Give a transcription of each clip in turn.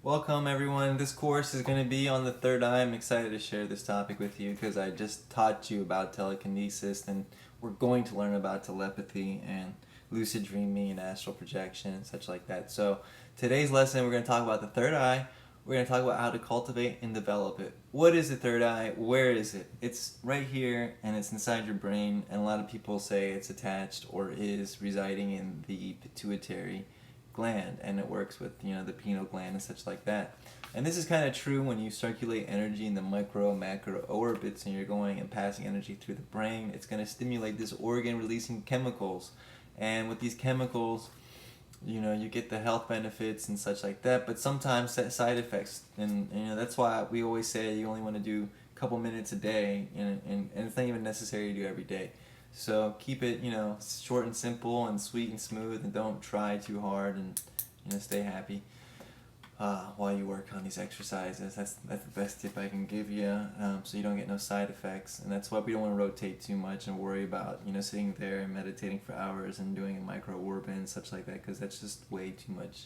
Welcome everyone. This course is going to be on the third eye. I'm excited to share this topic with you because I just taught you about telekinesis, and we're going to learn about telepathy and lucid dreaming and astral projection and such like that. So today's lesson we're going to talk about the third eye. We're going to talk about how to cultivate and develop it. What is the third eye? Where is it? It's right here and it's inside your brain, and a lot of people say it's attached or is residing in the pituitary gland, and it works with the pineal gland and such like that. And this is kind of true when you circulate energy in the micro macro orbits and you're going and passing energy through the brain. It's going to stimulate this organ releasing chemicals, and with these chemicals you get the health benefits and such like that, but sometimes side effects, and that's why we always say you only want to do a couple minutes a day, and it's not even necessary to do every day. So keep it short and simple and sweet and smooth, and don't try too hard, and stay happy while you work on these exercises. That's the best tip I can give you, so you don't get no side effects. And that's why we don't want to rotate too much and worry about sitting there and meditating for hours and doing a micro orbit and such like that, because that's just way too much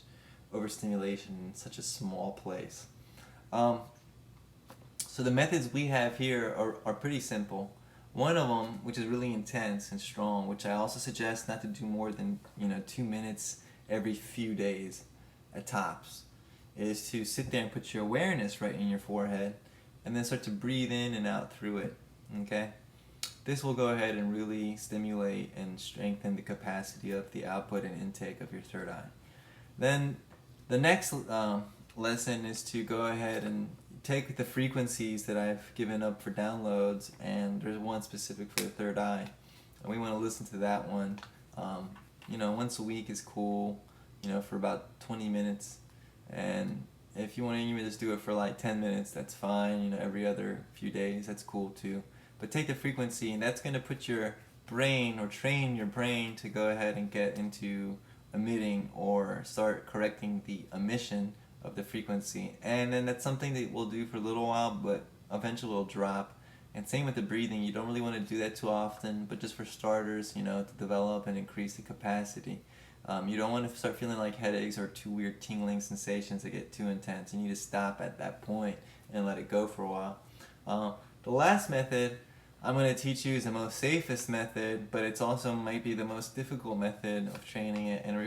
overstimulation in such a small place. So the methods we have here are pretty simple. One of them, which is really intense and strong, which I also suggest not to do more than 2 minutes every few days at tops, is to sit there and put your awareness right in your forehead and then start to breathe in and out through it. Okay? This will go ahead and really stimulate and strengthen the capacity of the output and intake of your third eye. Then the next lesson is to go ahead and take the frequencies that I've given up for downloads, and there's one specific for the third eye, and we want to listen to that one. Once a week is cool, for about 20 minutes. And if you want to even just do it for like 10 minutes, that's fine. Every other few days, that's cool too. But take the frequency, and that's going to put your brain, or train your brain to go ahead and get into emitting or start correcting the emission of the frequency. And then that's something that we'll do for a little while, but eventually it'll drop. And same with the breathing. You don't really want to do that too often, but just for starters, to develop and increase the capacity. You don't want to start feeling like headaches or too weird tingling sensations that get too intense. You need to stop at that point and let it go for a while. The last method I'm going to teach you is the most safest method, but it's also might be the most difficult method of training it, and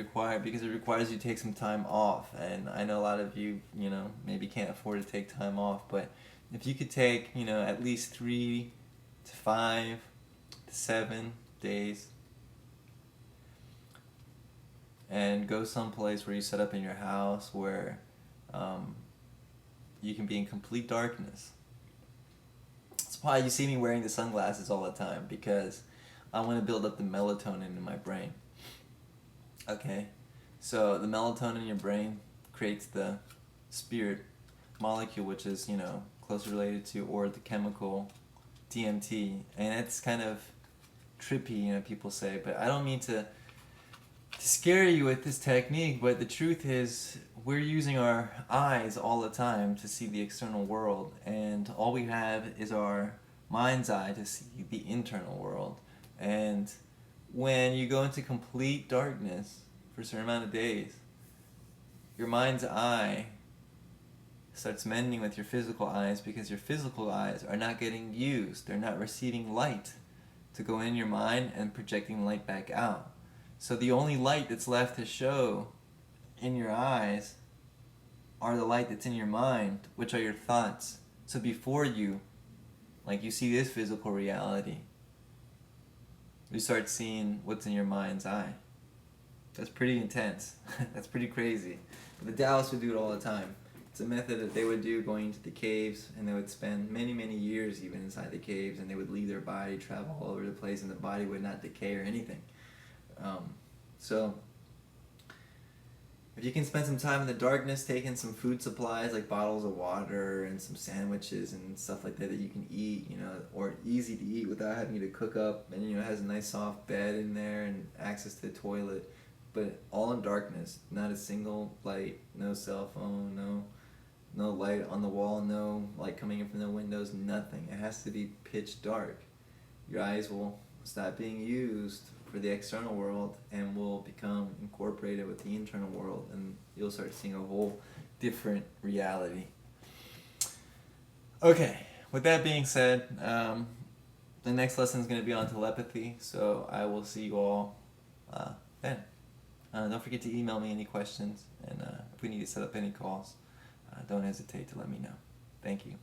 because it requires you to take some time off. And I know a lot of you, maybe can't afford to take time off, but if you could take, at least 3 to 5 to 7 days and go someplace where you set up in your house where you can be in complete darkness. That's why you see me wearing the sunglasses all the time, because I want to build up the melatonin in my brain. Okay, so the melatonin in your brain creates the spirit molecule, which is closely related to, or the chemical DMT, and it's kind of trippy, people say, but I don't mean to scare you with this technique, but the truth is we're using our eyes all the time to see the external world, and all we have is our mind's eye to see the internal world. And when you go into complete darkness for a certain amount of days, your mind's eye starts mending with your physical eyes, because your physical eyes are not getting used. They're not receiving light to go in your mind and projecting light back out. So the only light that's left to show in your eyes are the light that's in your mind, which are your thoughts. So before you see this physical reality, you start seeing what's in your mind's eye. That's pretty intense. That's pretty crazy. But the Taoists would do it all the time. It's a method that they would do going into the caves, and they would spend many, many years even inside the caves, and they would leave their body, travel all over the place, and the body would not decay or anything. So if you can spend some time in the darkness taking some food supplies like bottles of water and some sandwiches and stuff like that you can eat, or easy to eat without having to cook up, and it has a nice soft bed in there and access to the toilet, but all in darkness, not a single light, no cell phone, no light on the wall, no light coming in from the windows, nothing. It has to be pitch dark. Your eyes will stop being used for the external world and will become incorporated with the internal world, and you'll start seeing a whole different reality. Okay, with that being said, the next lesson is going to be on telepathy, so I will see you all then. Don't forget to email me any questions, and if we need to set up any calls, don't hesitate to let me know. Thank you.